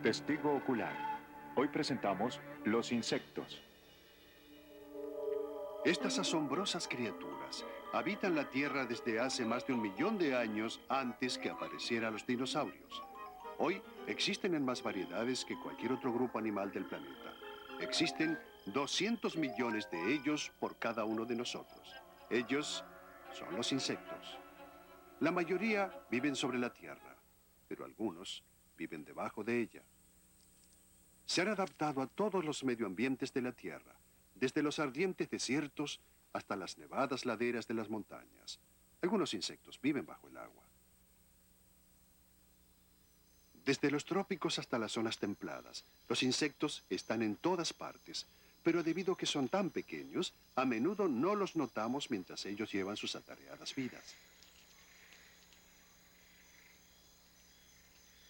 Testigo ocular. Hoy presentamos los insectos. Estas asombrosas criaturas habitan la Tierra desde hace más de 1.000.000 de años antes que aparecieran los dinosaurios. Hoy existen en más variedades que cualquier otro grupo animal del planeta. Existen 200 millones de ellos por cada uno de nosotros. Ellos son los insectos. La mayoría viven sobre la Tierra, pero algunos viven debajo de ella. Se han adaptado a todos los medioambientes de la Tierra, desde los ardientes desiertos hasta las nevadas laderas de las montañas. Algunos insectos viven bajo el agua. Desde los trópicos hasta las zonas templadas, los insectos están en todas partes, pero debido a que son tan pequeños, a menudo no los notamos mientras ellos llevan sus atareadas vidas.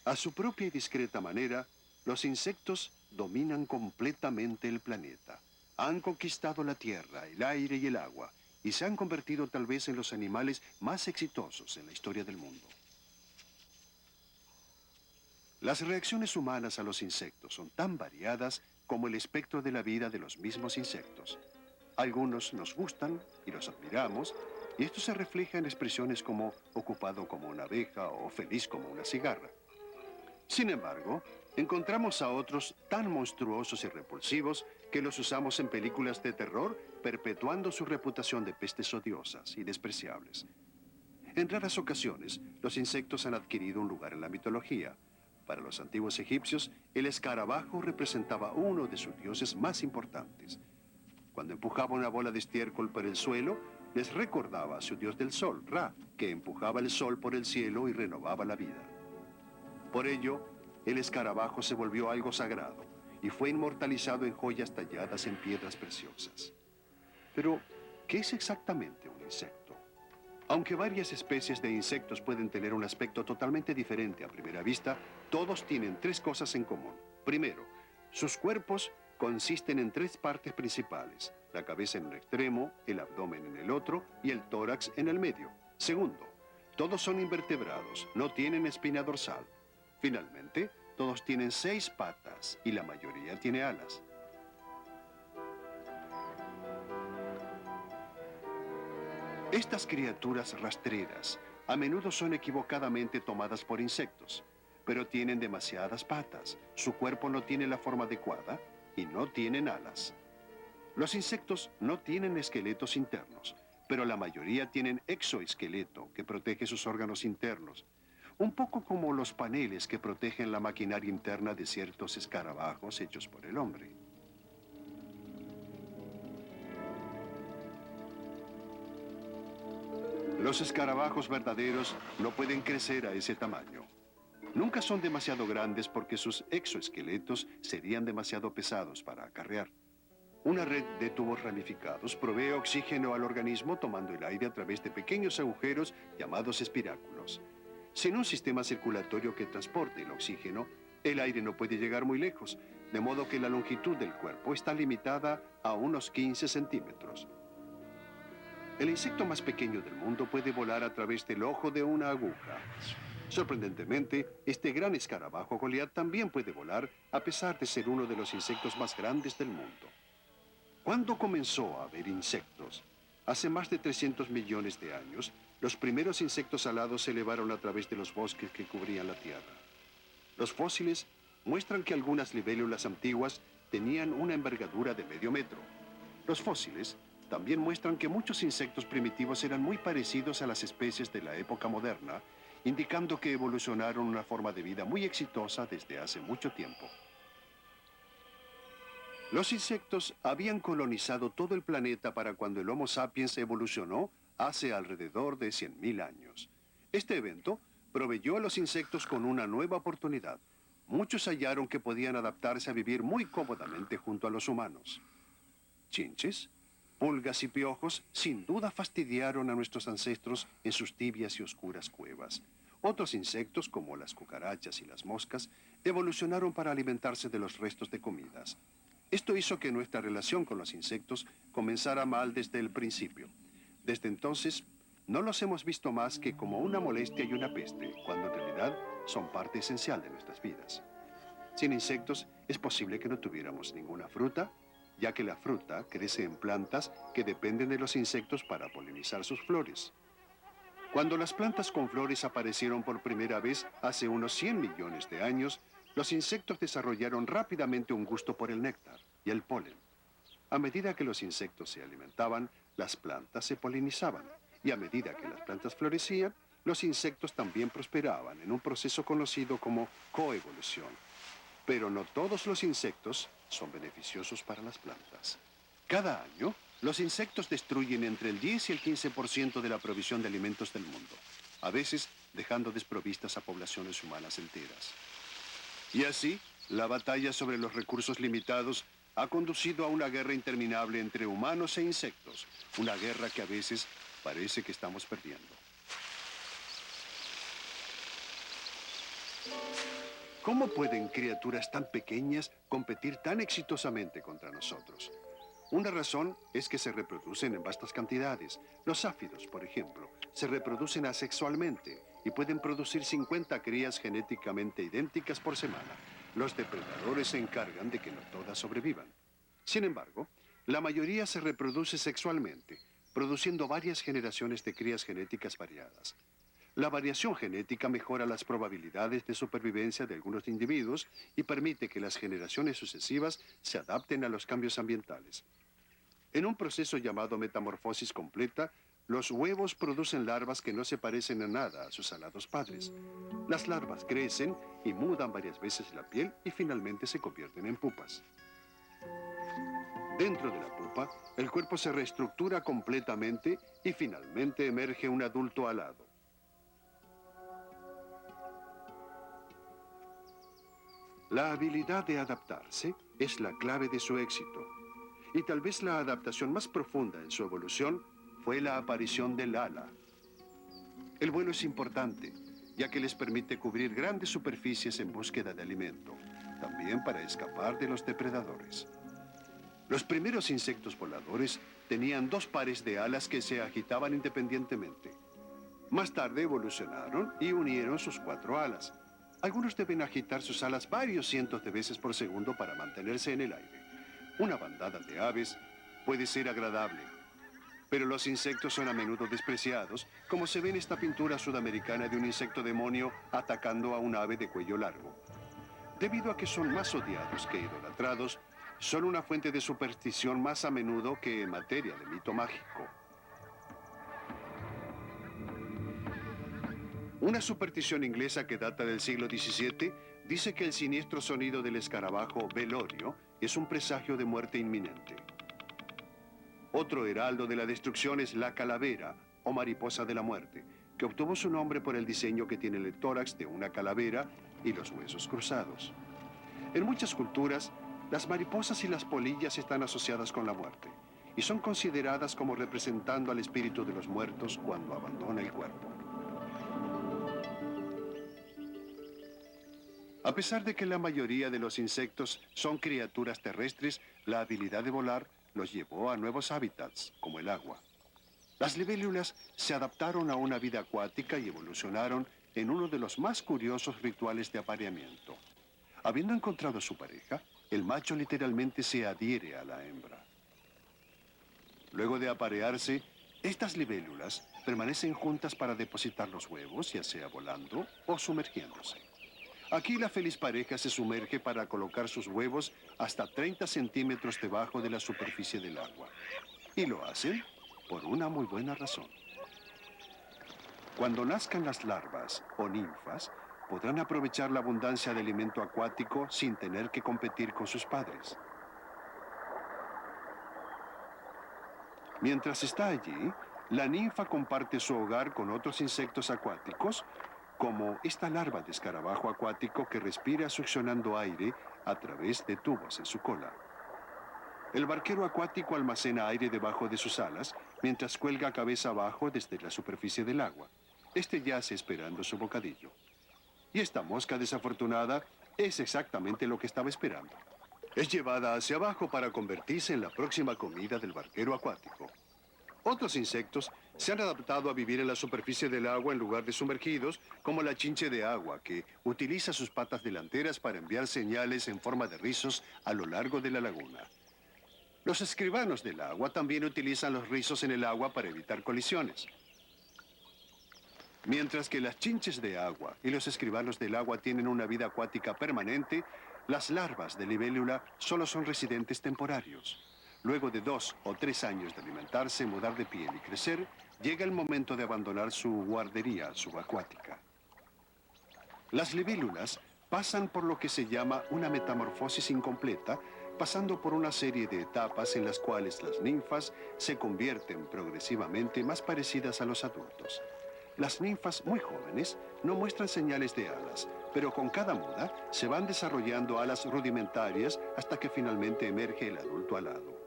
A su propia y discreta manera, los insectos dominan completamente el planeta. Han conquistado la tierra, el aire y el agua, y se han convertido tal vez en los animales más exitosos en la historia del mundo. Las reacciones humanas a los insectos son tan variadas como el espectro de la vida de los mismos insectos. Algunos nos gustan y los admiramos, y esto se refleja en expresiones como ocupado como una abeja o feliz como una cigarra. Sin embargo, encontramos a otros tan monstruosos y repulsivos que los usamos en películas de terror, perpetuando su reputación de pestes odiosas y despreciables. En raras ocasiones, los insectos han adquirido un lugar en la mitología. Para los antiguos egipcios, el escarabajo representaba uno de sus dioses más importantes. Cuando empujaba una bola de estiércol por el suelo, les recordaba a su dios del sol, Ra, que empujaba el sol por el cielo y renovaba la vida. Por ello, el escarabajo se volvió algo sagrado y fue inmortalizado en joyas talladas en piedras preciosas. Pero, ¿qué es exactamente un insecto? Aunque varias especies de insectos pueden tener un aspecto totalmente diferente a primera vista, todos tienen tres cosas en común. Primero, sus cuerpos consisten en tres partes principales: la cabeza en un extremo, el abdomen en el otro y el tórax en el medio. Segundo, todos son invertebrados, no tienen espina dorsal. Finalmente, todos tienen 6 patas y la mayoría tiene alas. Estas criaturas rastreras a menudo son equivocadamente tomadas por insectos, pero tienen demasiadas patas, su cuerpo no tiene la forma adecuada y no tienen alas. Los insectos no tienen esqueletos internos, pero la mayoría tienen exoesqueleto que protege sus órganos internos. Un poco como los paneles que protegen la maquinaria interna de ciertos escarabajos hechos por el hombre. Los escarabajos verdaderos no pueden crecer a ese tamaño. Nunca son demasiado grandes porque sus exoesqueletos serían demasiado pesados para acarrear. Una red de tubos ramificados provee oxígeno al organismo tomando el aire a través de pequeños agujeros llamados espiráculos. Sin un sistema circulatorio que transporte el oxígeno, el aire no puede llegar muy lejos, de modo que la longitud del cuerpo está limitada a unos 15 centímetros. El insecto más pequeño del mundo puede volar a través del ojo de una aguja. Sorprendentemente, este gran escarabajo Goliat también puede volar, a pesar de ser uno de los insectos más grandes del mundo. ¿Cuándo comenzó a haber insectos? Hace más de 300 millones de años, los primeros insectos alados se elevaron a través de los bosques que cubrían la Tierra. Los fósiles muestran que algunas libélulas antiguas tenían una envergadura de medio metro. Los fósiles también muestran que muchos insectos primitivos eran muy parecidos a las especies de la época moderna, indicando que evolucionaron una forma de vida muy exitosa desde hace mucho tiempo. Los insectos habían colonizado todo el planeta para cuando el Homo sapiens evolucionó hace alrededor de 100.000 años. Este evento proveyó a los insectos con una nueva oportunidad. Muchos hallaron que podían adaptarse a vivir muy cómodamente junto a los humanos. Chinches, pulgas y piojos sin duda fastidiaron a nuestros ancestros en sus tibias y oscuras cuevas. Otros insectos, como las cucarachas y las moscas, evolucionaron para alimentarse de los restos de comidas. Esto hizo que nuestra relación con los insectos comenzara mal desde el principio. Desde entonces, no los hemos visto más que como una molestia y una peste, cuando en realidad son parte esencial de nuestras vidas. Sin insectos, es posible que no tuviéramos ninguna fruta, ya que la fruta crece en plantas que dependen de los insectos para polinizar sus flores. Cuando las plantas con flores aparecieron por primera vez hace unos 100 millones de años, los insectos desarrollaron rápidamente un gusto por el néctar y el polen. A medida que los insectos se alimentaban, las plantas se polinizaban, y a medida que las plantas florecían, los insectos también prosperaban en un proceso conocido como coevolución. Pero no todos los insectos son beneficiosos para las plantas. Cada año, los insectos destruyen entre el 10 y el 15% de la provisión de alimentos del mundo, a veces dejando desprovistas a poblaciones humanas enteras. Y así, la batalla sobre los recursos limitados ha conducido a una guerra interminable entre humanos e insectos, una guerra que a veces parece que estamos perdiendo. ¿Cómo pueden criaturas tan pequeñas competir tan exitosamente contra nosotros? Una razón es que se reproducen en vastas cantidades. Los áfidos, por ejemplo, se reproducen asexualmente y pueden producir 50 crías genéticamente idénticas por semana. Los depredadores se encargan de que no todas sobrevivan. Sin embargo, la mayoría se reproduce sexualmente, produciendo varias generaciones de crías genéticas variadas. La variación genética mejora las probabilidades de supervivencia de algunos individuos y permite que las generaciones sucesivas se adapten a los cambios ambientales. En un proceso llamado metamorfosis completa, los huevos producen larvas que no se parecen a nada a sus alados padres. Las larvas crecen y mudan varias veces la piel y finalmente se convierten en pupas. Dentro de la pupa, el cuerpo se reestructura completamente y finalmente emerge un adulto alado. La habilidad de adaptarse es la clave de su éxito. Y tal vez la adaptación más profunda en su evolución fue la aparición del ala. El vuelo es importante, ya que les permite cubrir grandes superficies en búsqueda de alimento, también para escapar de los depredadores. Los primeros insectos voladores tenían 2 pares de alas que se agitaban independientemente. Más tarde evolucionaron y unieron sus 4 alas. Algunos deben agitar sus alas varios cientos de veces por segundo para mantenerse en el aire. Una bandada de aves puede ser agradable, pero los insectos son a menudo despreciados, como se ve en esta pintura sudamericana de un insecto demonio atacando a un ave de cuello largo. Debido a que son más odiados que idolatrados, son una fuente de superstición más a menudo que materia de mito mágico. Una superstición inglesa que data del siglo XVII dice que el siniestro sonido del escarabajo velorio es un presagio de muerte inminente. Otro heraldo de la destrucción es la calavera, o mariposa de la muerte, que obtuvo su nombre por el diseño que tiene el tórax de una calavera y los huesos cruzados. En muchas culturas, las mariposas y las polillas están asociadas con la muerte y son consideradas como representando al espíritu de los muertos cuando abandona el cuerpo. A pesar de que la mayoría de los insectos son criaturas terrestres, la habilidad de volar los llevó a nuevos hábitats, como el agua. Las libélulas se adaptaron a una vida acuática y evolucionaron en uno de los más curiosos rituales de apareamiento. Habiendo encontrado a su pareja, el macho literalmente se adhiere a la hembra. Luego de aparearse, estas libélulas permanecen juntas para depositar los huevos, ya sea volando o sumergiéndose. Aquí la feliz pareja se sumerge para colocar sus huevos hasta 30 centímetros debajo de la superficie del agua. Y lo hacen por una muy buena razón. Cuando nazcan las larvas o ninfas, podrán aprovechar la abundancia de alimento acuático sin tener que competir con sus padres. Mientras está allí, la ninfa comparte su hogar con otros insectos acuáticos, como esta larva de escarabajo acuático que respira succionando aire a través de tubos en su cola. El barquero acuático almacena aire debajo de sus alas, mientras cuelga cabeza abajo desde la superficie del agua. Este yace esperando su bocadillo. Y esta mosca desafortunada es exactamente lo que estaba esperando. Es llevada hacia abajo para convertirse en la próxima comida del barquero acuático. Otros insectos Se han adaptado a vivir en la superficie del agua en lugar de sumergidos, como la chinche de agua, que utiliza sus patas delanteras para enviar señales en forma de rizos a lo largo de la laguna. Los escribanos del agua también utilizan los rizos en el agua para evitar colisiones. Mientras que las chinches de agua y los escribanos del agua tienen una vida acuática permanente, las larvas de libélula solo son residentes temporarios. Luego de 2 o 3 años de alimentarse, mudar de piel y crecer, llega el momento de abandonar su guardería subacuática. Las libélulas pasan por lo que se llama una metamorfosis incompleta, pasando por una serie de etapas en las cuales las ninfas se convierten progresivamente más parecidas a los adultos. Las ninfas muy jóvenes no muestran señales de alas, pero con cada muda se van desarrollando alas rudimentarias hasta que finalmente emerge el adulto alado.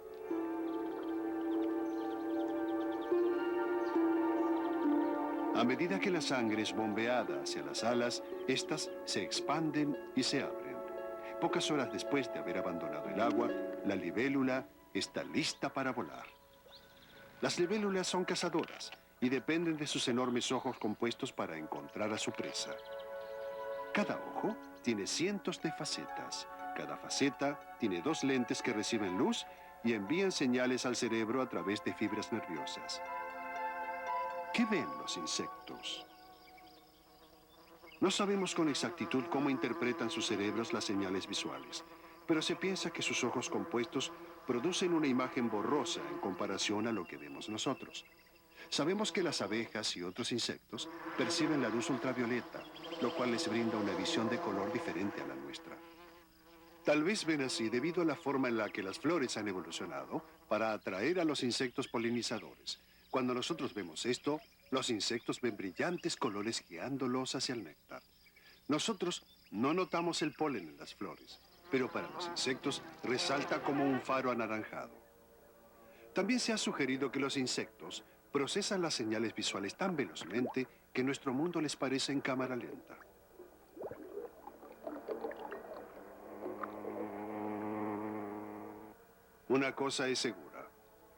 A medida que la sangre es bombeada hacia las alas, estas se expanden y se abren. Pocas horas después de haber abandonado el agua, la libélula está lista para volar. Las libélulas son cazadoras y dependen de sus enormes ojos compuestos para encontrar a su presa. Cada ojo tiene cientos de facetas. Cada faceta tiene 2 lentes que reciben luz y envían señales al cerebro a través de fibras nerviosas. ¿Qué ven los insectos? No sabemos con exactitud cómo interpretan sus cerebros las señales visuales, pero se piensa que sus ojos compuestos producen una imagen borrosa en comparación a lo que vemos nosotros. Sabemos que las abejas y otros insectos perciben la luz ultravioleta, lo cual les brinda una visión de color diferente a la nuestra. Tal vez ven así debido a la forma en la que las flores han evolucionado para atraer a los insectos polinizadores. Cuando nosotros vemos esto, los insectos ven brillantes colores guiándolos hacia el néctar. Nosotros no notamos el polen en las flores, pero para los insectos resalta como un faro anaranjado. También se ha sugerido que los insectos procesan las señales visuales tan velozmente que nuestro mundo les parece en cámara lenta. Una cosa es segura.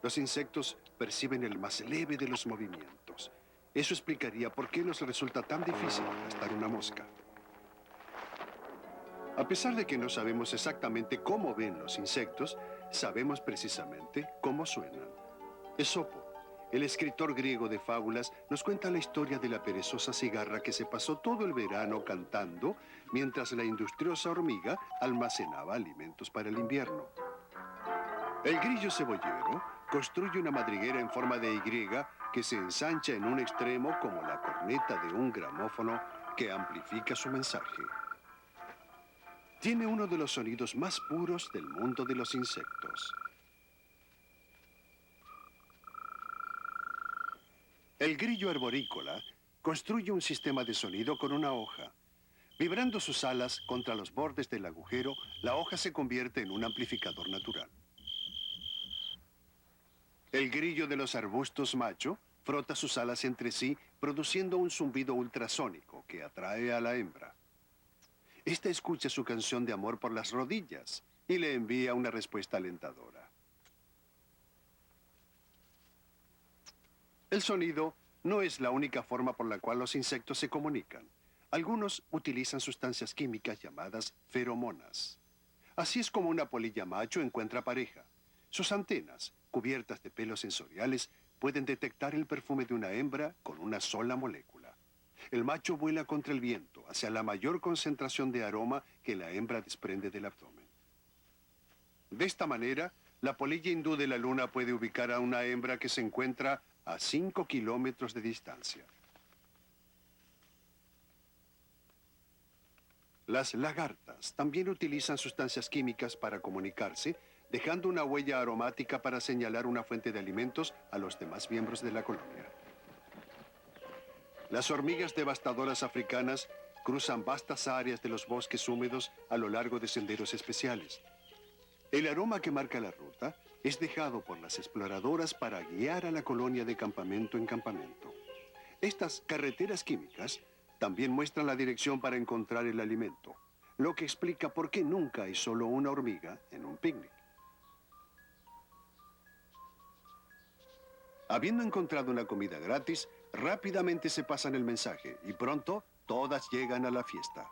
Los insectos perciben el más leve de los movimientos. Eso explicaría por qué nos resulta tan difícil aplastar una mosca. A pesar de que no sabemos exactamente cómo ven los insectos, sabemos precisamente cómo suenan. Esopo, el escritor griego de fábulas, nos cuenta la historia de la perezosa cigarra que se pasó todo el verano cantando mientras la industriosa hormiga almacenaba alimentos para el invierno. El grillo cebollero construye una madriguera en forma de Y que se ensancha en un extremo como la corneta de un gramófono que amplifica su mensaje. Tiene uno de los sonidos más puros del mundo de los insectos. El grillo arborícola construye un sistema de sonido con una hoja. Vibrando sus alas contra los bordes del agujero, la hoja se convierte en un amplificador natural. El grillo de los arbustos macho frota sus alas entre sí, produciendo un zumbido ultrasónico que atrae a la hembra. Esta escucha su canción de amor por las rodillas y le envía una respuesta alentadora. El sonido no es la única forma por la cual los insectos se comunican. Algunos utilizan sustancias químicas llamadas feromonas. Así es como una polilla macho encuentra pareja. Sus antenas, cubiertas de pelos sensoriales, pueden detectar el perfume de una hembra con una sola molécula. El macho vuela contra el viento, hacia la mayor concentración de aroma que la hembra desprende del abdomen. De esta manera, la polilla hindú de la luna puede ubicar a una hembra que se encuentra a 5 kilómetros de distancia. Las lagartas también utilizan sustancias químicas para comunicarse, dejando una huella aromática para señalar una fuente de alimentos a los demás miembros de la colonia. Las hormigas devastadoras africanas cruzan vastas áreas de los bosques húmedos a lo largo de senderos especiales. El aroma que marca la ruta es dejado por las exploradoras para guiar a la colonia de campamento en campamento. Estas carreteras químicas también muestran la dirección para encontrar el alimento, lo que explica por qué nunca hay solo una hormiga en un picnic. Habiendo encontrado una comida gratis, rápidamente se pasan el mensaje y pronto todas llegan a la fiesta.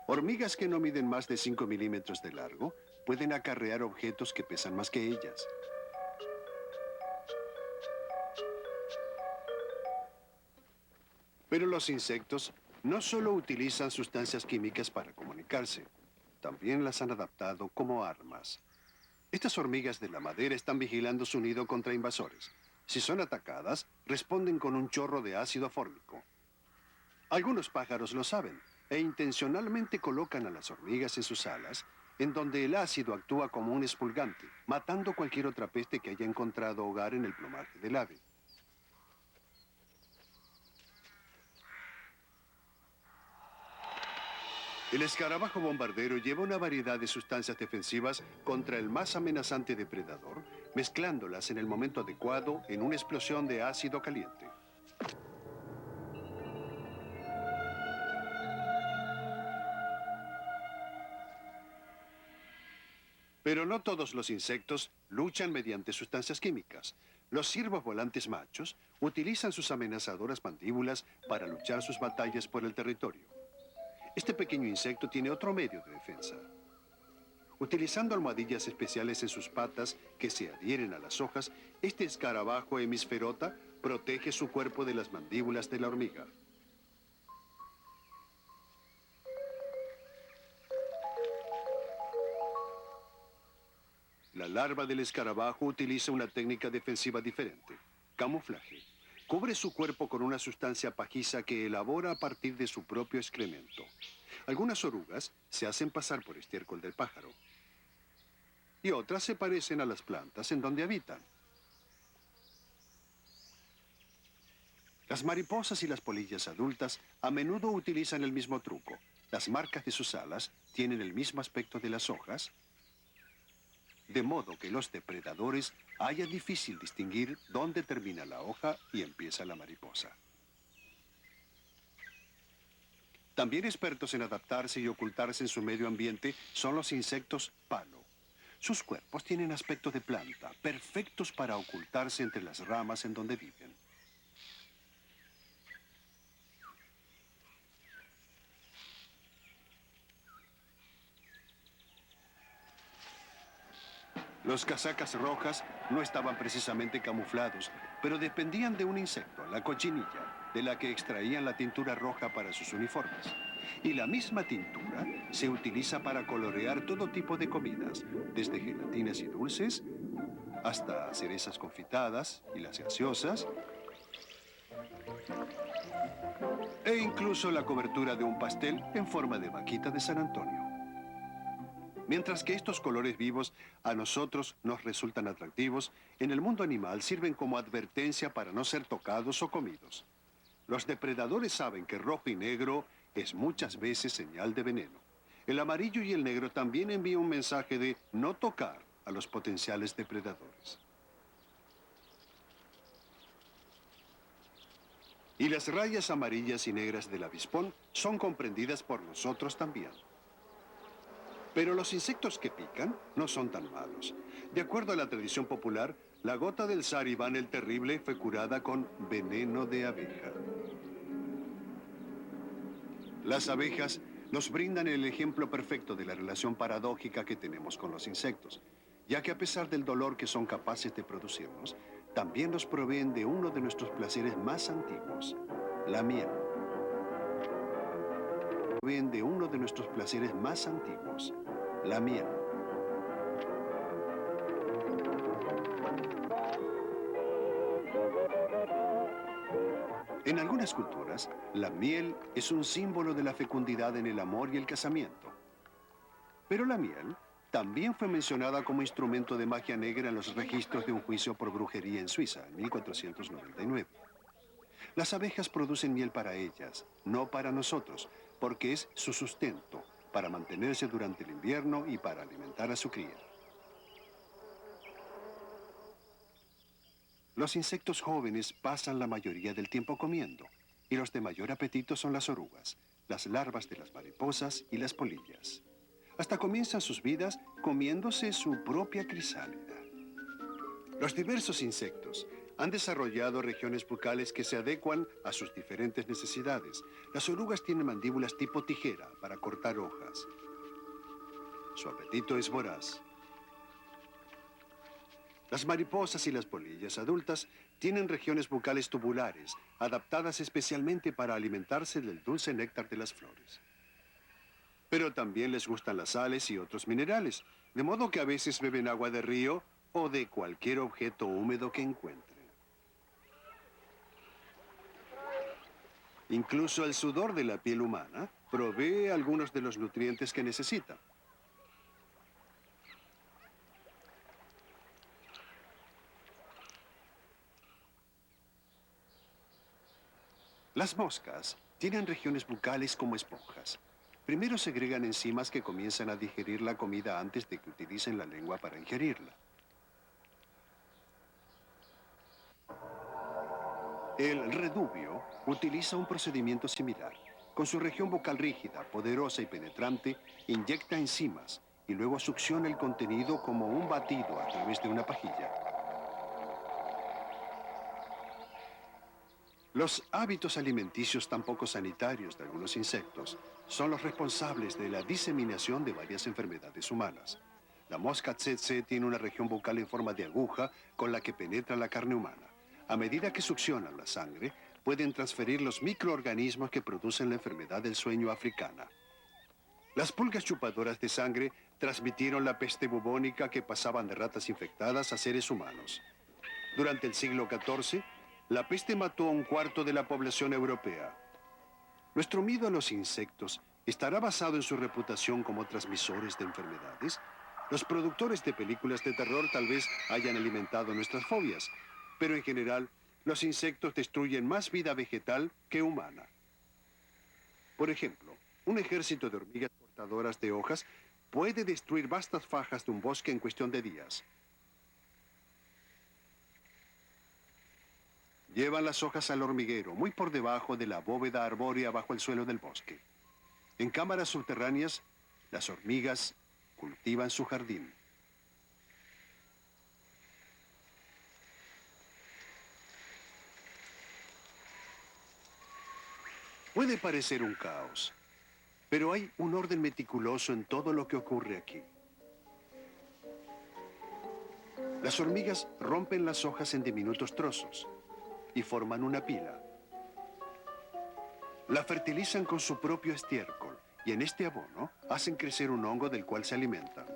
Hormigas que no miden más de 5 milímetros de largo pueden acarrear objetos que pesan más que ellas. Pero los insectos no solo utilizan sustancias químicas para comunicarse, también las han adaptado como armas. Estas hormigas de la madera están vigilando su nido contra invasores. Si son atacadas, responden con un chorro de ácido fórmico. Algunos pájaros lo saben e intencionalmente colocan a las hormigas en sus alas, en donde el ácido actúa como un expulgante, matando cualquier otra peste que haya encontrado hogar en el plumaje del ave. El escarabajo bombardero lleva una variedad de sustancias defensivas contra el más amenazante depredador, mezclándolas en el momento adecuado en una explosión de ácido caliente. Pero no todos los insectos luchan mediante sustancias químicas. Los ciervos volantes machos utilizan sus amenazadoras mandíbulas para luchar sus batallas por el territorio. Este pequeño insecto tiene otro medio de defensa. Utilizando almohadillas especiales en sus patas que se adhieren a las hojas, este escarabajo hemisferota protege su cuerpo de las mandíbulas de la hormiga. La larva del escarabajo utiliza una técnica defensiva diferente: camuflaje. Cubre su cuerpo con una sustancia pajiza que elabora a partir de su propio excremento. Algunas orugas se hacen pasar por estiércol del pájaro. Y otras se parecen a las plantas en donde habitan. Las mariposas y las polillas adultas a menudo utilizan el mismo truco. Las marcas de sus alas tienen el mismo aspecto de las hojas, de modo que los depredadores haya difícil distinguir dónde termina la hoja y empieza la mariposa. También expertos en adaptarse y ocultarse en su medio ambiente son los insectos palo. Sus cuerpos tienen aspecto de planta, perfectos para ocultarse entre las ramas en donde viven. Los casacas rojas no estaban precisamente camuflados, pero dependían de un insecto, la cochinilla, de la que extraían la tintura roja para sus uniformes. Y la misma tintura se utiliza para colorear todo tipo de comidas, desde gelatinas y dulces hasta cerezas confitadas y las gaseosas, e incluso la cobertura de un pastel en forma de vaquita de San Antonio. Mientras que estos colores vivos a nosotros nos resultan atractivos, en el mundo animal sirven como advertencia para no ser tocados o comidos. Los depredadores saben que rojo y negro es muchas veces señal de veneno. El amarillo y el negro también envían un mensaje de no tocar a los potenciales depredadores. Y las rayas amarillas y negras del avispón son comprendidas por nosotros también. Pero los insectos que pican no son tan malos. De acuerdo a la tradición popular, la gota del zar Iván el Terrible fue curada con veneno de abeja. Las abejas nos brindan el ejemplo perfecto de la relación paradójica que tenemos con los insectos, ya que a pesar del dolor que son capaces de producirnos, también nos proveen de uno de nuestros placeres más antiguos, la miel. Proveen de uno de nuestros placeres más antiguos, la miel. En algunas culturas, la miel es un símbolo de la fecundidad en el amor y el casamiento. Pero la miel también fue mencionada como instrumento de magia negra en los registros de un juicio por brujería en Suiza, en 1499. Las abejas producen miel para ellas, no para nosotros, porque es su sustento, para mantenerse durante el invierno y para alimentar a su cría. Los insectos jóvenes pasan la mayoría del tiempo comiendo, y los de mayor apetito son las orugas, las larvas de las mariposas y las polillas. hasta comienzan sus vidas comiéndose su propia crisálida. Los diversos insectos han desarrollado regiones bucales que se adecuan a sus diferentes necesidades. Las orugas tienen mandíbulas tipo tijera para cortar hojas. Su apetito es voraz. Las mariposas y las polillas adultas tienen regiones bucales tubulares, adaptadas especialmente para alimentarse del dulce néctar de las flores. Pero también les gustan las sales y otros minerales, de modo que a veces beben agua de río o de cualquier objeto húmedo que encuentren. Incluso el sudor de la piel humana provee algunos de los nutrientes que necesita. Las moscas tienen regiones bucales como esponjas. Primero segregan enzimas que comienzan a digerir la comida antes de que utilicen la lengua para ingerirla. El redubio utiliza un procedimiento similar. Con su región bucal rígida, poderosa y penetrante, inyecta enzimas y luego succiona el contenido como un batido a través de una pajilla. Los hábitos alimenticios tan poco sanitarios de algunos insectos son los responsables de la diseminación de varias enfermedades humanas. La mosca tsetse tiene una región bucal en forma de aguja con la que penetra la carne humana. A medida que succionan la sangre, pueden transferir los microorganismos que producen la enfermedad del sueño africana. Las pulgas chupadoras de sangre transmitieron la peste bubónica que pasaban de ratas infectadas a seres humanos. Durante el siglo XIV, la peste mató a un cuarto de la población europea. ¿Nuestro miedo a los insectos estará basado en su reputación como transmisores de enfermedades? Los productores de películas de terror tal vez hayan alimentado nuestras fobias, pero en general, los insectos destruyen más vida vegetal que humana. Por ejemplo, un ejército de hormigas cortadoras de hojas puede destruir vastas fajas de un bosque en cuestión de días. Llevan las hojas al hormiguero, muy por debajo de la bóveda arbórea bajo el suelo del bosque. En cámaras subterráneas, las hormigas cultivan su jardín. Puede parecer un caos, pero hay un orden meticuloso en todo lo que ocurre aquí. Las hormigas rompen las hojas en diminutos trozos y forman una pila. La fertilizan con su propio estiércol y en este abono hacen crecer un hongo del cual se alimentan.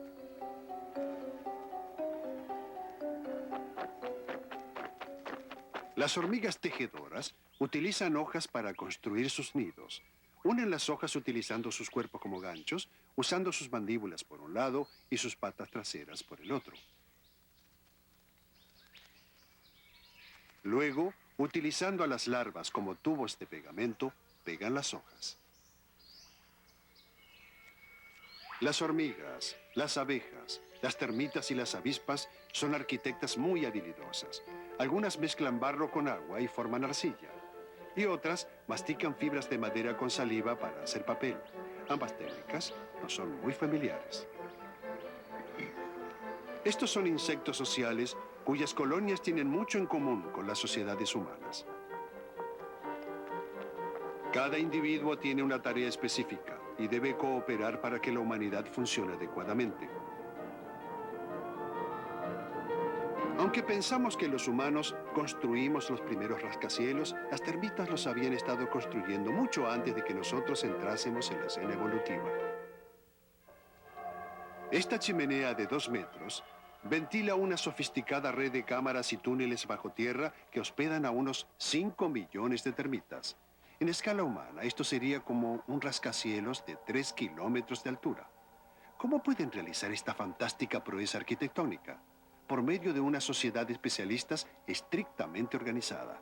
Las hormigas tejedoras utilizan hojas para construir sus nidos. Unen las hojas utilizando sus cuerpos como ganchos, usando sus mandíbulas por un lado y sus patas traseras por el otro. Luego, utilizando a las larvas como tubos de pegamento, pegan las hojas. Las hormigas, las abejas, las termitas y las avispas son arquitectas muy habilidosas. Algunas mezclan barro con agua y forman arcilla. Y otras mastican fibras de madera con saliva para hacer papel. Ambas técnicas no son muy familiares. Estos son insectos sociales cuyas colonias tienen mucho en común con las sociedades humanas. Cada individuo tiene una tarea específica y debe cooperar para que la humanidad funcione adecuadamente. Aunque pensamos que los humanos construimos los primeros rascacielos, las termitas los habían estado construyendo mucho antes de que nosotros entrásemos en la escena evolutiva. Esta chimenea de 2 metros ventila una sofisticada red de cámaras y túneles bajo tierra que hospedan a unos 5 millones de termitas. En escala humana, esto sería como un rascacielos de 3 kilómetros de altura. ¿Cómo pueden realizar esta fantástica proeza arquitectónica? Por medio de una sociedad de especialistas estrictamente organizada.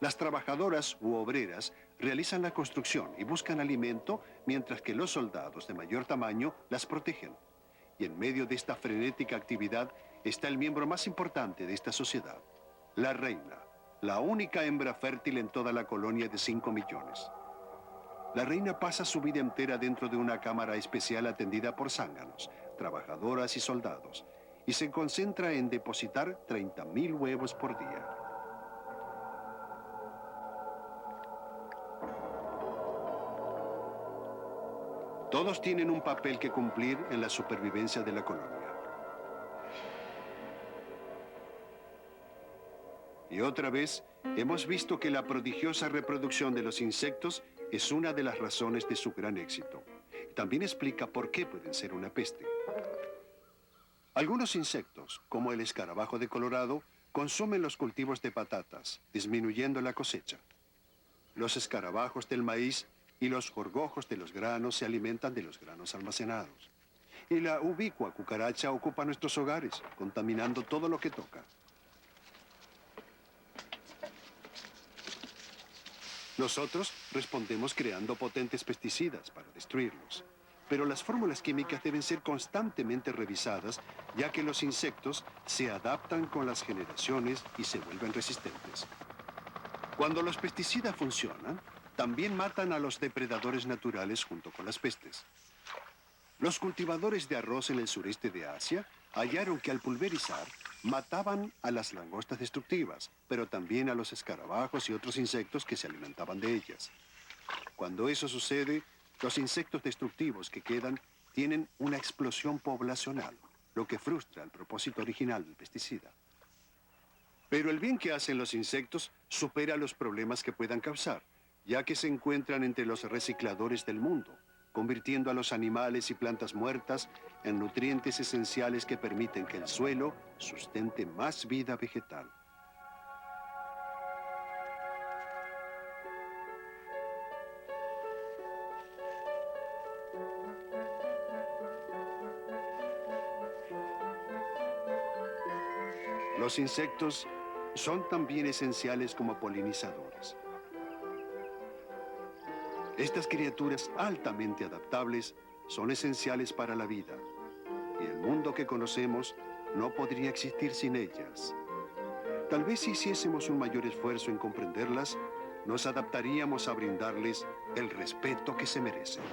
Las trabajadoras u obreras realizan la construcción y buscan alimento, mientras que los soldados de mayor tamaño las protegen. Y en medio de esta frenética actividad está el miembro más importante de esta sociedad, la reina, la única hembra fértil en toda la colonia de 5 millones. La reina pasa su vida entera dentro de una cámara especial atendida por zánganos, trabajadoras y soldados, y se concentra en depositar 30.000 huevos por día. Todos tienen un papel que cumplir en la supervivencia de la colonia. Y otra vez, hemos visto que la prodigiosa reproducción de los insectos es una de las razones de su gran éxito. También explica por qué pueden ser una peste. Algunos insectos, como el escarabajo de Colorado, consumen los cultivos de patatas, disminuyendo la cosecha. Los escarabajos del maíz y los gorgojos de los granos se alimentan de los granos almacenados. Y la ubicua cucaracha ocupa nuestros hogares, contaminando todo lo que toca. Nosotros respondemos creando potentes pesticidas para destruirlos. Pero las fórmulas químicas deben ser constantemente revisadas, ya que los insectos se adaptan con las generaciones y se vuelven resistentes. Cuando los pesticidas funcionan, también matan a los depredadores naturales junto con las pestes. Los cultivadores de arroz en el sureste de Asia hallaron que al pulverizar mataban a las langostas destructivas, pero también a los escarabajos y otros insectos que se alimentaban de ellas. Cuando eso sucede, los insectos destructivos que quedan tienen una explosión poblacional, lo que frustra el propósito original del pesticida. Pero el bien que hacen los insectos supera los problemas que puedan causar, ya que se encuentran entre los recicladores del mundo, convirtiendo a los animales y plantas muertas en nutrientes esenciales que permiten que el suelo sustente más vida vegetal. Los insectos son también esenciales como polinizadores. Estas criaturas altamente adaptables son esenciales para la vida, y el mundo que conocemos no podría existir sin ellas. Tal vez si hiciésemos un mayor esfuerzo en comprenderlas, nos adaptaríamos a brindarles el respeto que se merecen.